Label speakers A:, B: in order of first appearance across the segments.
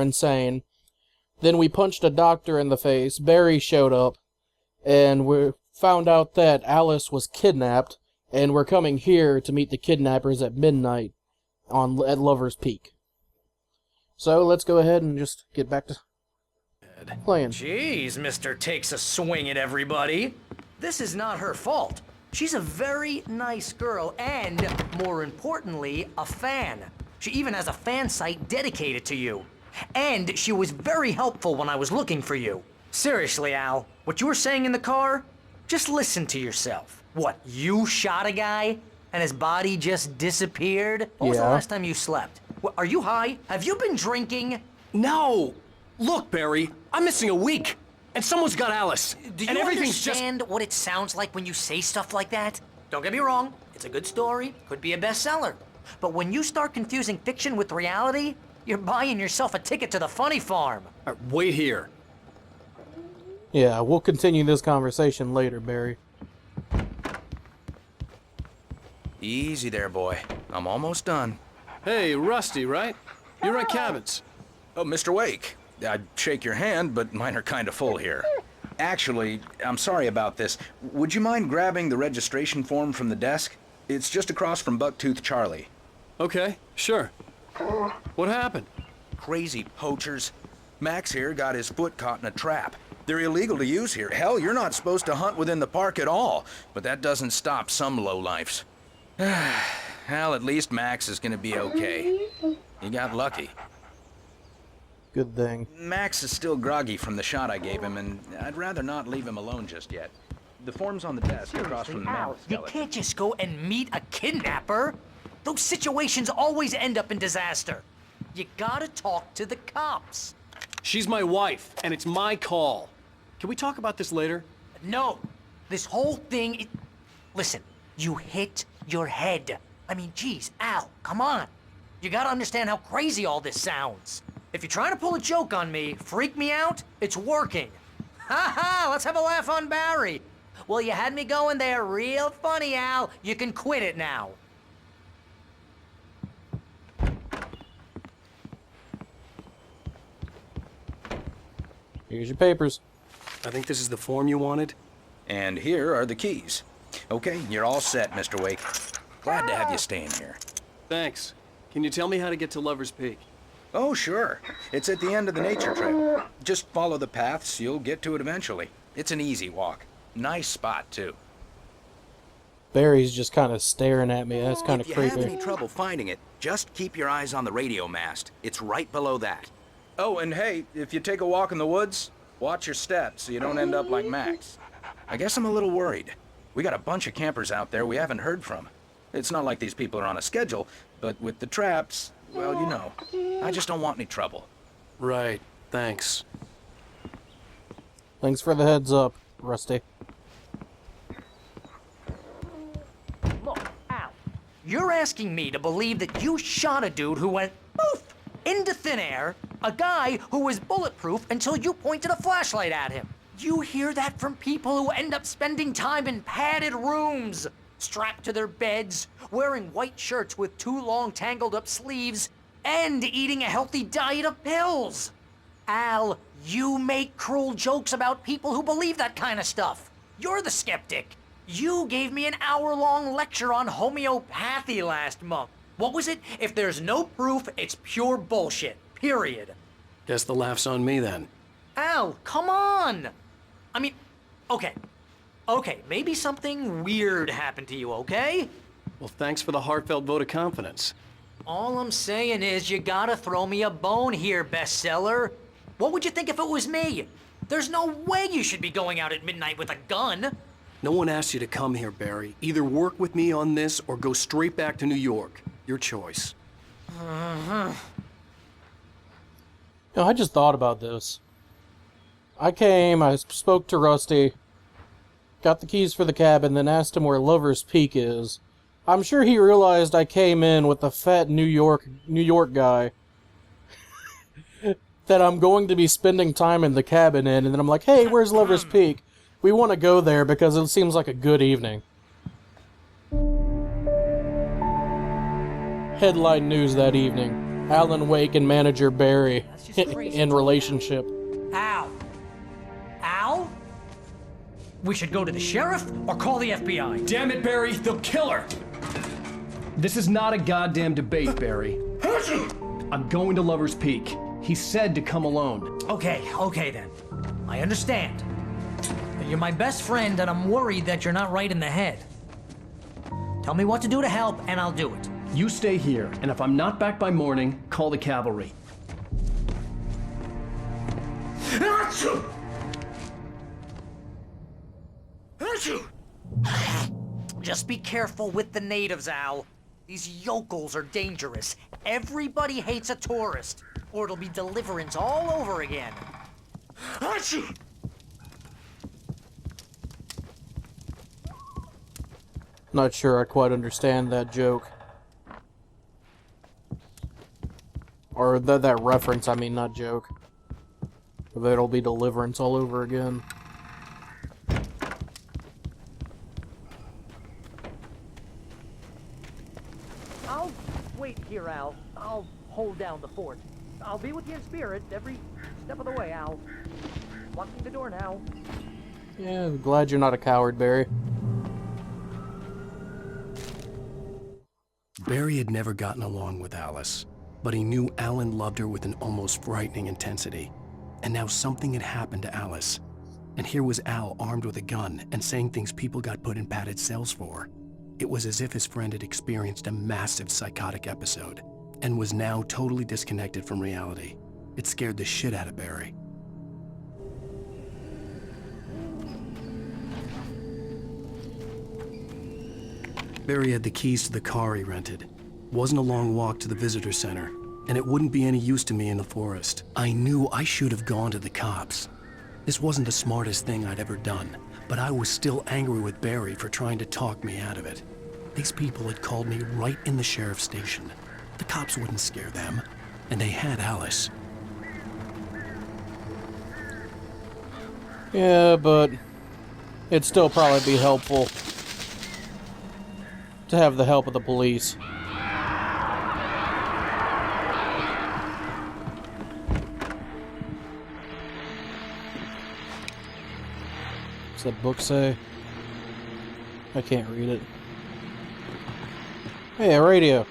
A: insane. Then we punched a doctor in the face, Barry showed up, and we found out that Alice was kidnapped, and we're coming here to meet the kidnappers at midnight at Lover's Peak. So let's go ahead and just get back to playing.
B: Jeez, Mr. Takes a Swing at Everybody. This is not her fault. She's a very nice girl and, more importantly, a fan. She even has a fan site dedicated to you. And she was very helpful when I was looking for you. Seriously, Al, what you were saying in the car? Just listen to yourself. What, you shot a guy and his body just disappeared? When was the last time you slept? What, are you high? Have you been drinking?
C: No! Look, Barry, I'm missing a week. And someone's got Alice.
B: Do you understand what it sounds like when you say stuff like that? Don't get me wrong, it's a good story, could be a bestseller. But when you start confusing fiction with reality, you're buying yourself a ticket to the funny farm.
C: Wait here.
A: Yeah, we'll continue this conversation later, Barry.
D: Easy there, boy. I'm almost done.
C: Hey, Rusty, right? You're at Cabins.
D: Oh, Mr. Wake. I'd shake your hand, but mine are kind of full here. Actually, I'm sorry about this. Would you mind grabbing the registration form from the desk? It's just across from Bucktooth Charlie.
C: Okay, sure. What happened?
D: Crazy poachers. Max here got his foot caught in a trap. They're illegal to use here. Hell, you're not supposed to hunt within the park at all. But that doesn't stop some lowlifes. Hell, at least Max is gonna be okay. He got lucky.
A: Good thing.
D: Max is still groggy from the shot I gave him, and I'd rather not leave him alone just yet. The form's on the desk across from the mammoth
B: You
D: skeleton.
B: can't just go and meet a kidnapper. Those situations always end up in disaster. You gotta talk to the cops.
C: She's my wife, and it's my call. Can we talk about this later?
B: No, this whole thing, listen, you hit your head. I mean, geez, Al, come on. You gotta understand how crazy all this sounds. If you're trying to pull a joke on me, freak me out, it's working. Ha ha, let's have a laugh on Barry. Well, you had me going there real funny, Al. You can quit it now.
A: Here's your papers.
C: I think this is the form you wanted.
D: And here are the keys. Okay, you're all set, Mr. Wake. Glad to have you staying here.
C: Thanks. Can you tell me how to get to Lover's Peak?
D: Oh, sure. It's at the end of the nature trail. Just follow the paths, you'll get to it eventually. It's an easy walk. Nice spot, too.
A: Barry's just kind of staring at me. That's kind of
D: If you have any
A: creepy.
D: trouble finding it, just keep your eyes on the radio mast. It's right below that. Oh, and hey, if you take a walk in the woods, watch your steps so you don't end up like Max. I guess I'm a little worried. We got a bunch of campers out there we haven't heard from. It's not like these people are on a schedule, but with the traps, well, you know, I just don't want any trouble.
C: Right, thanks.
A: Thanks for the heads up, Rusty.
B: Look, Al, you're asking me to believe that you shot a dude who went poof into thin air, a guy who was bulletproof until you pointed a flashlight at him. You hear that from people who end up spending time in padded rooms, strapped to their beds, wearing white shirts with too long tangled up sleeves, and eating a healthy diet of pills. Al, you make cruel jokes about people who believe that kind of stuff. You're the skeptic. You gave me an hour-long lecture on homeopathy last month. What was it? If there's no proof, it's pure bullshit. Period.
C: Guess the laugh's on me then.
B: Al, come on! I mean, okay, maybe something weird happened to you, okay?
C: Well, thanks for the heartfelt vote of confidence.
B: All I'm saying is you gotta throw me a bone here, bestseller. What would you think if it was me? There's no way you should be going out at midnight with a gun.
C: No one asked you to come here, Barry. Either work with me on this or go straight back to New York. Your choice.
A: You know, I just thought about this. I came, I spoke to Rusty, got the keys for the cabin, then asked him where Lover's Peak is. I'm sure he realized I came in with a fat New York guy that I'm going to be spending time in the cabin in, and then I'm like, hey, where's Lover's Peak? We want to go there because it seems like a good evening. Headline news that evening. Alan Wake and manager Barry in relationship.
B: Al. Al? We should go to the sheriff or call the FBI?
C: Damn it, Barry, they'll kill her! This is not a goddamn debate, Barry. I'm going to Lover's Peak. He said to come alone.
B: Okay then. I understand. You're my best friend, and I'm worried that you're not right in the head. Tell me what to do to help, and I'll do it.
C: You stay here, and if I'm not back by morning, call the cavalry.
B: Just be careful with the natives, Al. These yokels are dangerous. Everybody hates a tourist, or it'll be Deliverance all over again.
A: Not sure I quite understand that joke. Or that reference, I mean, not joke. That'll be Deliverance all over again.
E: I'll wait here, Al. I'll hold down the fort. I'll be with you in spirit every step of the way, Al. Locking the door now.
A: Yeah, glad you're not a coward, Barry.
C: Barry had never gotten along with Alice, but he knew Alan loved her with an almost frightening intensity. And now something had happened to Alice. And here was Al armed with a gun and saying things people got put in padded cells for. It was as if his friend had experienced a massive psychotic episode and was now totally disconnected from reality. It scared the shit out of Barry. Barry had the keys to the car he rented. Wasn't a long walk to the visitor center, and it wouldn't be any use to me in the forest. I knew I should have gone to the cops. This wasn't the smartest thing I'd ever done, but I was still angry with Barry for trying to talk me out of it. These people had called me right in the sheriff's station. The cops wouldn't scare them, and they had Alice.
A: Yeah, but it'd still probably be helpful to have the help of the police. What's that book say? I can't read it. Hey, a radio.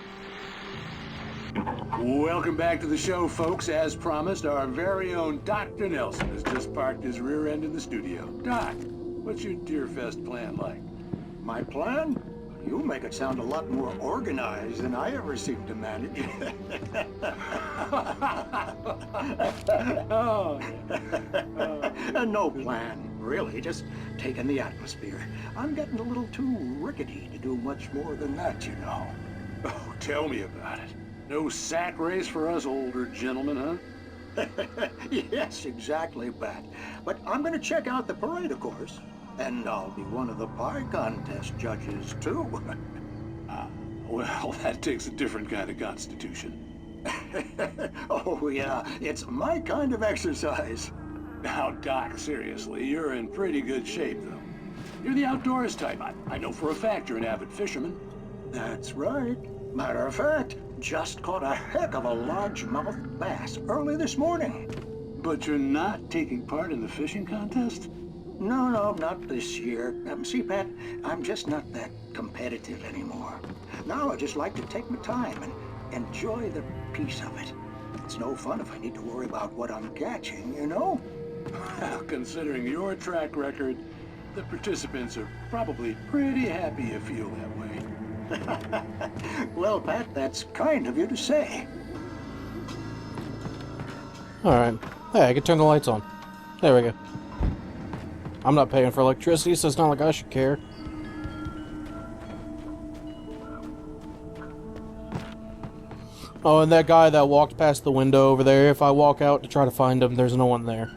F: Welcome back to the show, folks. As promised, our very own Dr. Nelson has just parked his rear end in the studio. Doc, what's your Deerfest plan like?
G: My plan? You make it sound a lot more organized than I ever seem to manage. No plan, really, just taking the atmosphere. I'm getting a little too rickety to do much more than that, you know.
F: Oh, tell me about it. No sack race for us older gentlemen, huh?
G: Yes, exactly, Pat. But I'm going to check out the parade, of course. And I'll be one of the pie contest judges, too.
F: Well, that takes a different kind of constitution.
G: Oh, yeah, it's my kind of exercise.
F: Now, Doc, seriously, you're in pretty good shape, though. You're the outdoors type. I know for a fact you're an avid fisherman.
G: That's right. Matter of fact, just caught a heck of a largemouth bass early this morning.
F: But you're not taking part in the fishing contest?
G: No, not this year. See, Pat, I'm just not that competitive anymore. Now I just like to take my time and enjoy the peace of it. It's no fun if I need to worry about what I'm catching, you know?
F: Well, considering your track record, the participants are probably pretty happy you feel that way.
G: Well, Pat, that's kind of you to say.
A: Alright. Hey, I can turn the lights on. There we go. I'm not paying for electricity, so it's not like I should care. Oh, and that guy that walked past the window over there, if I walk out to try to find him, there's no one there.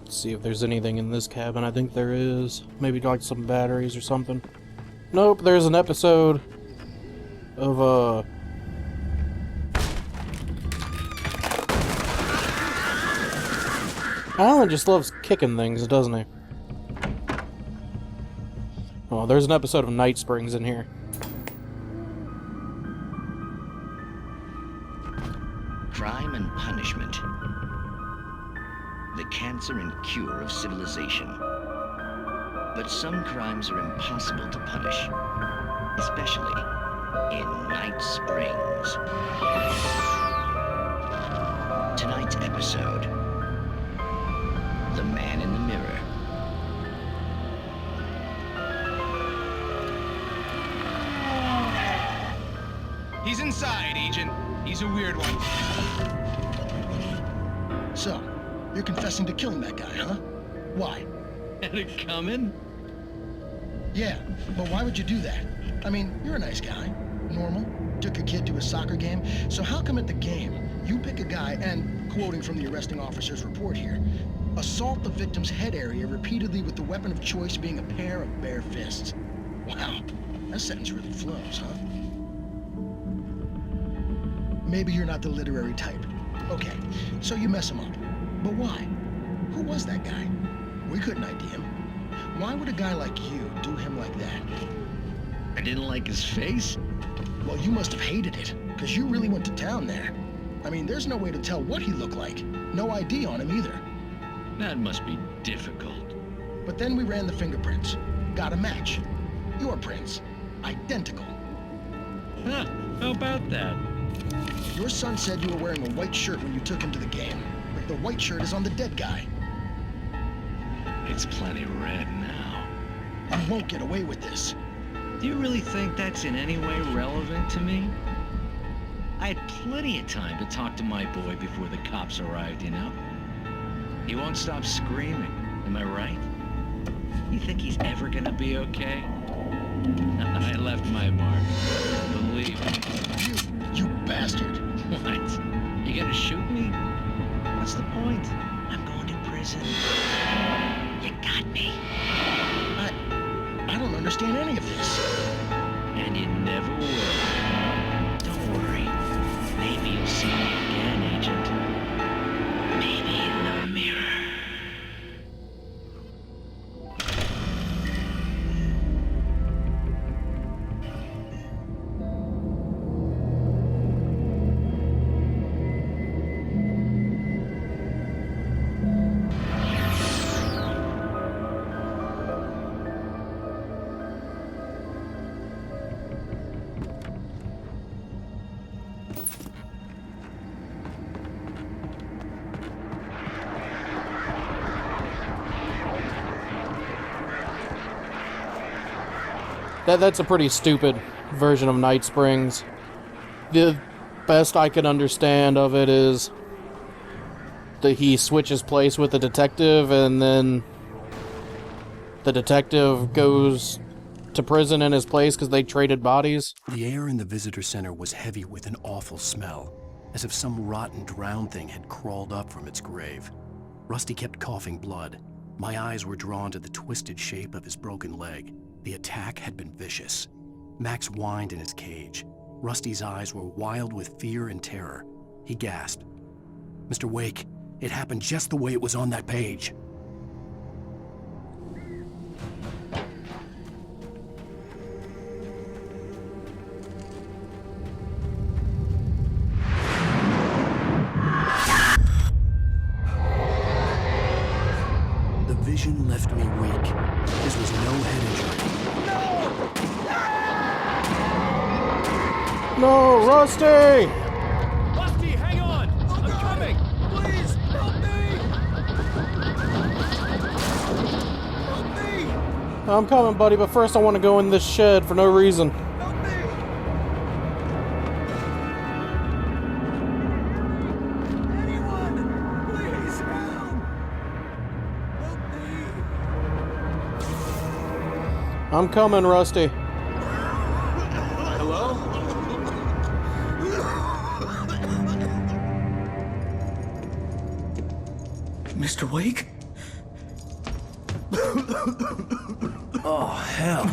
A: See if there's anything in this cabin. I think there is. Maybe like some batteries or something. Nope, there's an episode of, Alan just loves kicking things, doesn't he? Oh, there's an episode of Night Springs in here.
H: Crime and punishment. The cancer and cure of civilization. But some crimes are impossible to punish, especially in Night Springs. Tonight's episode, The Man in the Mirror.
I: He's inside, Agent. He's a weird one.
J: So, you're confessing to killing that guy, huh? Why?
H: Had it coming?
J: Yeah, but why would you do that? I mean, you're a nice guy. Normal. Took a kid to a soccer game. So how come at the game, you pick a guy and, quoting from the arresting officer's report here, assault the victim's head area repeatedly with the weapon of choice being a pair of bare fists? Wow, that sentence really flows, huh? Maybe you're not the literary type. Okay, so you mess him up. But why? Who was that guy? We couldn't ID him. Why would a guy like you do him like that?
H: I didn't like his face.
J: Well, you must have hated it, because you really went to town there. I mean, there's no way to tell what he looked like. No ID on him either.
H: That must be difficult.
J: But then we ran the fingerprints. Got a match. Your prints. Identical.
H: Huh, how about that?
J: Your son said you were wearing a white shirt when you took him to the game. But the white shirt is on the dead guy.
H: It's plenty red now.
J: You won't get away with this.
H: Do you really think that's in any way relevant to me? I had plenty of time to talk to my boy before the cops arrived, you know? He won't stop screaming, am I right? You think he's ever gonna be okay? I left my mark, believe me.
J: You bastard.
H: What? You gonna shoot me? What's the point? I'm going to prison. You got me.
J: I don't understand any of this.
H: And you never will. Don't worry. Maybe you'll see me again, Agent. Maybe in the mirror.
A: That's a pretty stupid version of Night Springs. The best I can understand of it is that he switches place with the detective, and then the detective goes to prison in his place because they traded bodies.
C: The air in the visitor center was heavy with an awful smell, as if some rotten drowned thing had crawled up from its grave. Rusty kept coughing blood. My eyes were drawn to the twisted shape of his broken leg. The attack had been vicious. Max whined in his cage. Rusty's eyes were wild with fear and terror. He gasped. "Mr. Wake, it happened just the way it was on that page." The vision left me weak. This was no head injury.
A: No, Rusty!
I: Rusty, hang on! I'm coming! Please, help me! Help me!
A: I'm coming, buddy, but first I want to go in this shed for no reason.
I: Help me! Anyone! Please, help! Help me!
A: I'm coming, Rusty.
I: Hello?
G: Mr. Wake?
C: Oh, hell.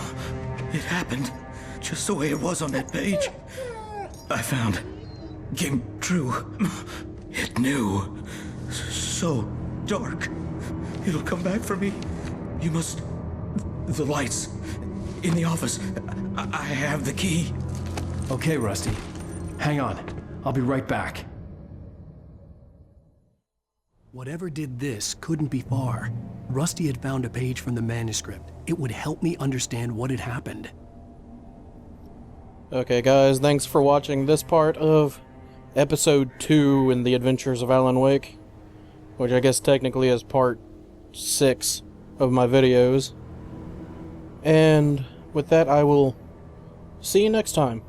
K: It happened just the way it was on that page. I found came true. It knew. So dark. It'll come back for me. You must... The lights in the office. I have the key.
C: Okay, Rusty. Hang on. I'll be right back. Whatever did this couldn't be far. Rusty had found a page from the manuscript. It would help me understand what had happened.
A: Okay, guys, thanks for watching this part of Episode 2 in The Adventures of Alan Wake, which I guess technically is Part 6 of my videos. And with that, I will see you next time.